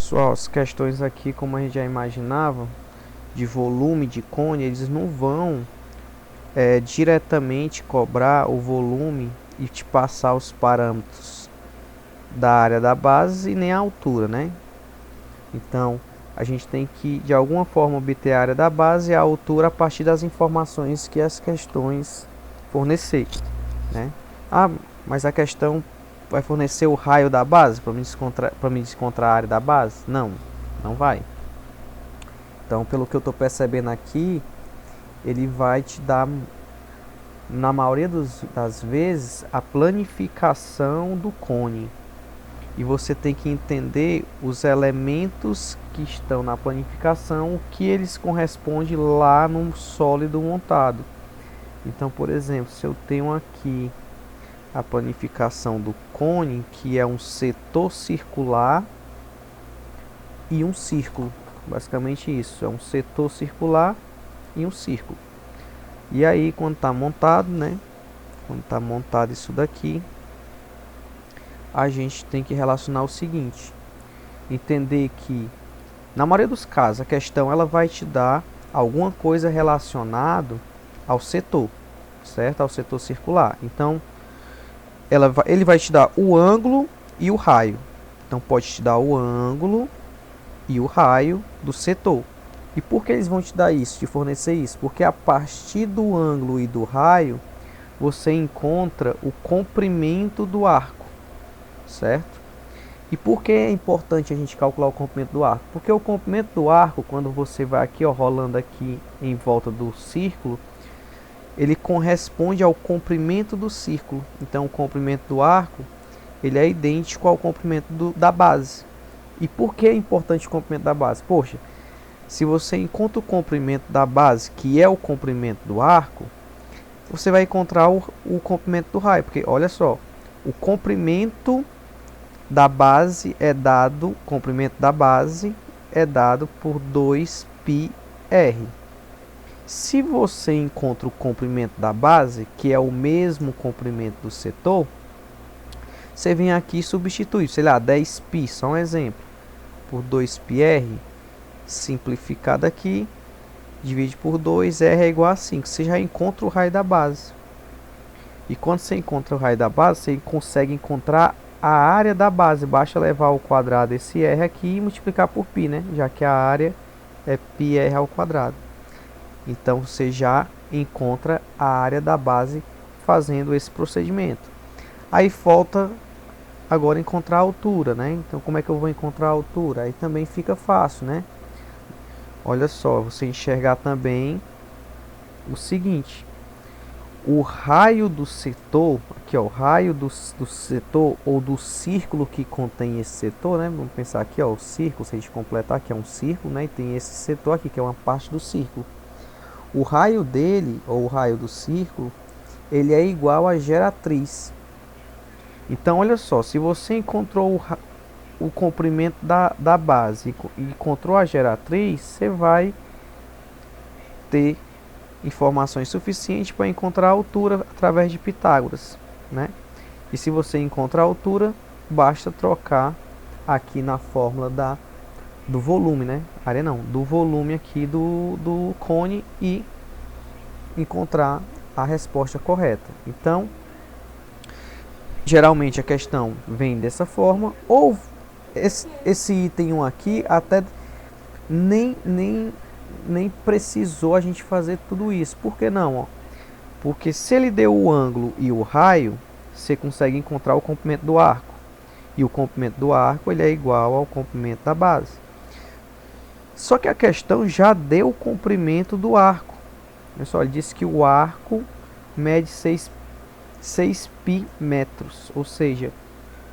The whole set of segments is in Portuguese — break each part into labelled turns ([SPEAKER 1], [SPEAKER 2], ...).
[SPEAKER 1] Pessoal, as questões aqui, como a gente já imaginava, de volume de cone, eles não vão diretamente cobrar o volume e te passar os parâmetros da área da base e nem a altura, né? Então, a gente tem que, de alguma forma, obter a área da base e a altura a partir das informações que as questões fornecer, né? Ah, mas a questão vai fornecer o raio da base para me descontar a área da base? Não, não vai. Então, pelo que eu estou percebendo aqui, ele vai te dar, na maioria das vezes, a planificação do cone. E você tem que entender os elementos que estão na planificação, o que eles correspondem lá no sólido montado. Então, por exemplo, se eu tenho aqui a planificação do cone, que é um setor circular e um círculo. Basicamente isso, é um setor circular e um círculo. E aí, quando está montado, né? Quando está montado isso daqui, a gente tem que relacionar o seguinte: entender que, na maioria dos casos, a questão ela vai te dar alguma coisa relacionado ao setor, certo? Ao setor circular. Então, ele vai te dar o ângulo e o raio. Então, pode te dar o ângulo e o raio do setor. E por que eles vão te dar isso, te fornecer isso? Porque a partir do ângulo e do raio, você encontra o comprimento do arco, certo? E por que é importante a gente calcular o comprimento do arco? Porque o comprimento do arco, quando você vai aqui, ó, rolando aqui em volta do círculo, ele corresponde ao comprimento do círculo. Então, o comprimento do arco, ele é idêntico ao comprimento da base. E por que é importante o comprimento da base? Poxa, se você encontra o comprimento da base, que é o comprimento do arco, você vai encontrar o comprimento do raio. Porque, olha só, o comprimento da base é dado, comprimento da base é dado por 2πr. Se você encontra o comprimento da base, que é o mesmo comprimento do setor, você vem aqui e substitui, sei lá, 10π, só um exemplo, por 2πr, simplificado aqui, divide por 2, r é igual a 5. Você já encontra o raio da base. E quando você encontra o raio da base, você consegue encontrar a área da base. Basta levar ao quadrado esse r aqui e multiplicar por π, né? Já que a área é πr ao quadrado. Então, você já encontra a área da base fazendo esse procedimento. Aí falta agora encontrar a altura, né? Então, como é que eu vou encontrar a altura? Aí também fica fácil, né? Olha só, você enxergar também o seguinte: o raio do setor, aqui ó, o raio do setor ou do círculo que contém esse setor, né? Vamos pensar aqui, ó, o círculo, se a gente completar aqui é um círculo, né? E tem esse setor aqui que é uma parte do círculo. O raio dele, ou o raio do círculo, ele é igual à geratriz. Então, olha só, se você encontrou o comprimento da base e encontrou a geratriz, você vai ter informações suficientes para encontrar a altura através de Pitágoras, né? E se você encontra a altura, basta trocar aqui na fórmula do volume, né? Área não, do volume aqui do cone e encontrar a resposta correta. Então, geralmente a questão vem dessa forma, ou esse item 1 aqui até nem precisou a gente fazer tudo isso. Por que não? Ó? Porque se ele deu o ângulo e o raio, você consegue encontrar o comprimento do arco. E o comprimento do arco ele é igual ao comprimento da base. Só que a questão já deu o comprimento do arco. Olha só, ele disse que o arco mede 6π metros. Ou seja,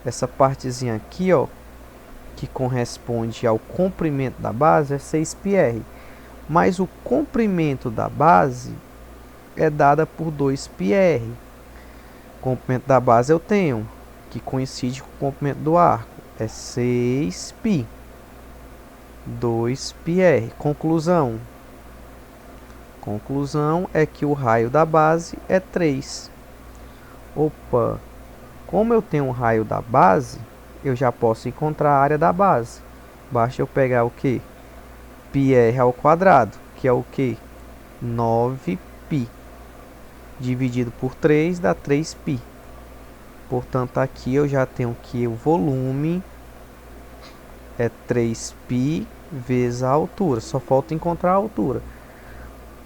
[SPEAKER 1] essa partezinha aqui, ó, que corresponde ao comprimento da base é 6πr. Mas o comprimento da base é dada por 2πr. O comprimento da base eu tenho, que coincide com o comprimento do arco, é 6π. 2πr. Conclusão. Conclusão é que o raio da base é 3. Opa, como eu tenho um raio da base, eu já posso encontrar a área da base. Basta eu pegar o que? πr ao quadrado, que é o que? 9π. Dividido por 3 dá 3π. Portanto, aqui eu já tenho que o volume é 3π vezes a altura. Só falta encontrar a altura.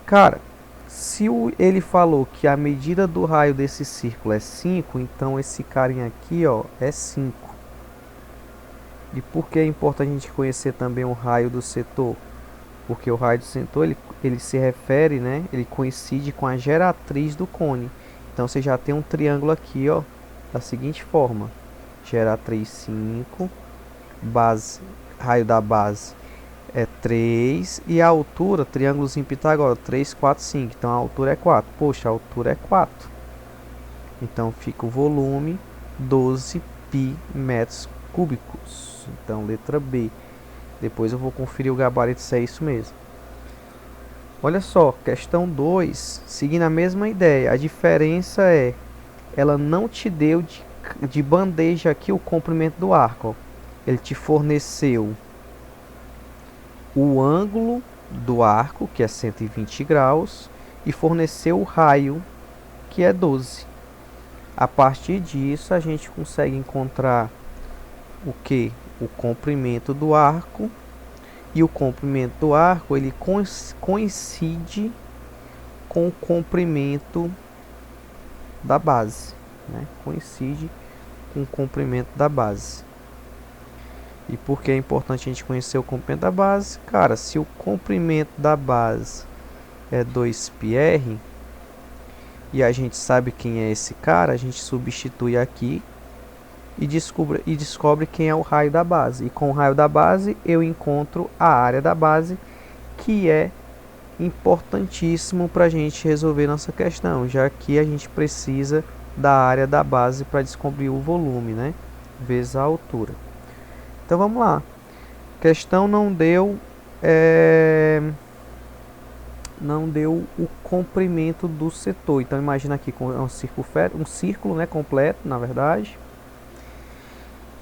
[SPEAKER 1] Cara, se ele falou que a medida do raio desse círculo é 5, então esse carinha aqui, ó, é 5. E por que é importante a gente conhecer também o raio do setor? Porque o raio do setor, ele se refere, né? Ele coincide com a geratriz do cone. Então, você já tem um triângulo aqui, ó, da seguinte forma. Geratriz 5, base, raio da base é 3 e a altura, triângulozinho pitagórico, 3, 4, 5. Então, a altura é 4. Poxa, a altura é 4. Então, fica o volume 12π metros cúbicos. Então, letra B. Depois eu vou conferir o gabarito se é isso mesmo. Olha só, questão 2, seguindo a mesma ideia. A diferença é, ela não te deu de bandeja aqui o comprimento do arco. Ó. Ele te forneceu o ângulo do arco, que é 120 graus, e forneceu o raio, que é 12. A partir disso, a gente consegue encontrar o que? O comprimento do arco. E o comprimento do arco, ele coincide com o comprimento da base, né? Coincide com o comprimento da base. E por que é importante a gente conhecer o comprimento da base? Cara, se o comprimento da base é 2πr, e a gente sabe quem é esse cara, a gente substitui aqui e descobre quem é o raio da base. E com o raio da base eu encontro a área da base, que é importantíssimo para a gente resolver nossa questão, já que a gente precisa da área da base para descobrir o volume, né? Vezes a altura. Então vamos lá. A questão não deu o comprimento do setor. Então imagina aqui com um círculo, né, completo, na verdade.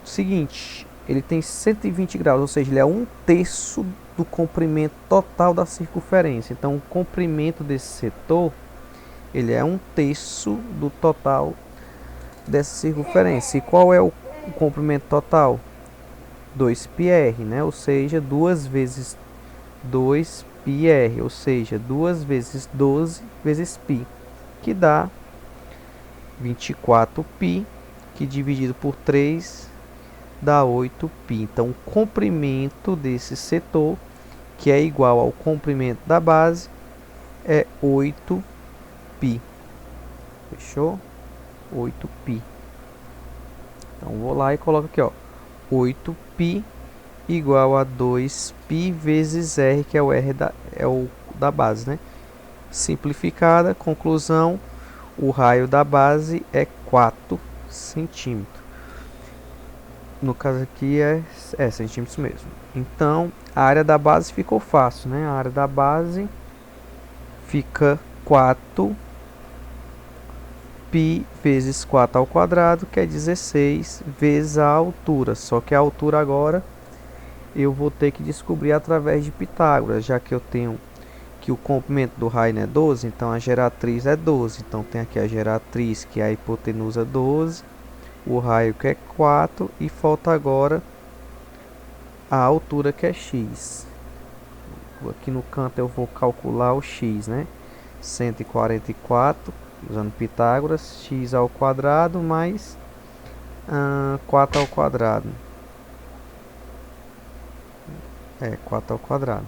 [SPEAKER 1] Seguinte, ele tem 120 graus, ou seja, ele é 1/3 do comprimento total da circunferência. Então, o comprimento desse setor, ele é 1/3 do total dessa circunferência. E qual é o comprimento total? 2πr, né? Ou seja, 2 vezes 2πr, ou seja, 2 vezes 12 vezes π, que dá 24π, que dividido por 3 dá 8π. Então, o comprimento desse setor, que é igual ao comprimento da base, é 8π. Fechou? 8π. Então, vou lá e coloco aqui, ó, 8π igual a 2π vezes R, que é o R da base, né? Simplificada, conclusão, o raio da base é 4 centímetros. No caso aqui é centímetros mesmo. Então, a área da base ficou fácil, né? A área da base fica 4π vezes 4 ao quadrado, que é 16 vezes a altura. Só que a altura agora eu vou ter que descobrir através de Pitágoras, já que eu tenho que o comprimento do raio é 12, então a geratriz é 12. Então tem aqui a geratriz, que é a hipotenusa 12, o raio, que é 4, e falta agora a altura, que é x. Aqui no canto eu vou calcular o x, né? 144, usando Pitágoras, x ao quadrado mais 4 ao quadrado. 4 ao quadrado.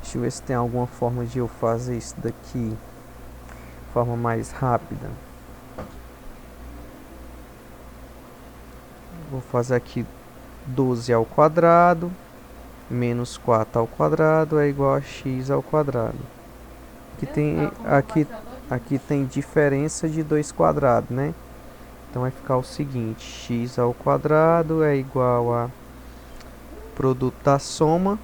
[SPEAKER 1] Deixa eu ver se tem alguma forma de eu fazer isso daqui de forma mais rápida. Vou fazer aqui 12 ao quadrado menos 4 ao quadrado é igual a x ao quadrado. Aqui tem diferença de 2 quadrados, né? Então vai ficar o seguinte: x ao quadrado é igual a produto da soma,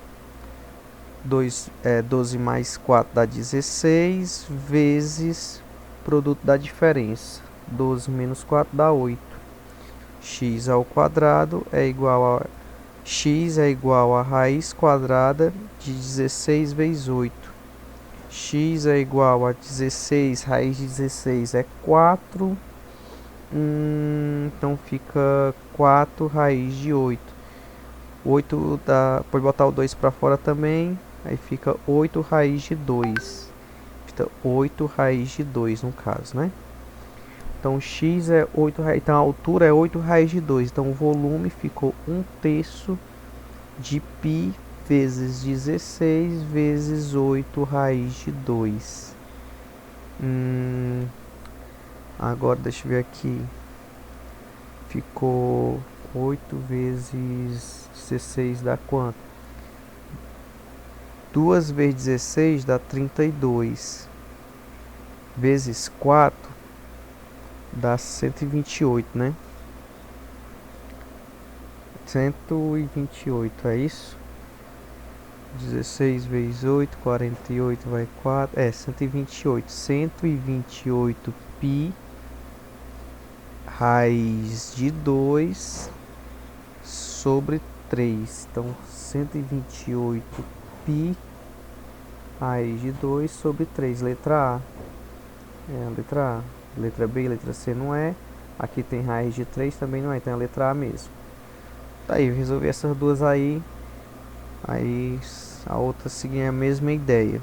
[SPEAKER 1] 12 mais 4 dá 16, vezes produto da diferença, 12 menos 4 dá 8. X ao quadrado é igual a x é igual a raiz quadrada de 16 vezes 8. X é igual a 16, raiz de 16 é 4. Então fica 4 raiz de 8. 8 dá, pode botar o 2 para fora também. Aí fica 8 raiz de 2. Fica 8 raiz de 2 no caso, né? Então x é 8 raiz. Então a altura é 8 raiz de 2. Então o volume ficou 1/3 de π vezes 16 vezes 8 raiz de 2. Agora deixa eu ver aqui. Ficou 8 vezes 16 dá quanto? 2 vezes 16 dá 32. Vezes 4 dá 128, né? 128, é isso? 16 vezes 8, 48 vai 4. 128. 128 π raiz de 2 sobre 3. Então, 128 π raiz de 2 sobre 3. Letra A. É a letra A. Letra B, letra C não é. Aqui tem raiz de 3, também não é. Então é a letra A mesmo. Tá aí, eu resolvi essas duas aí. Aí a outra seguia a mesma ideia.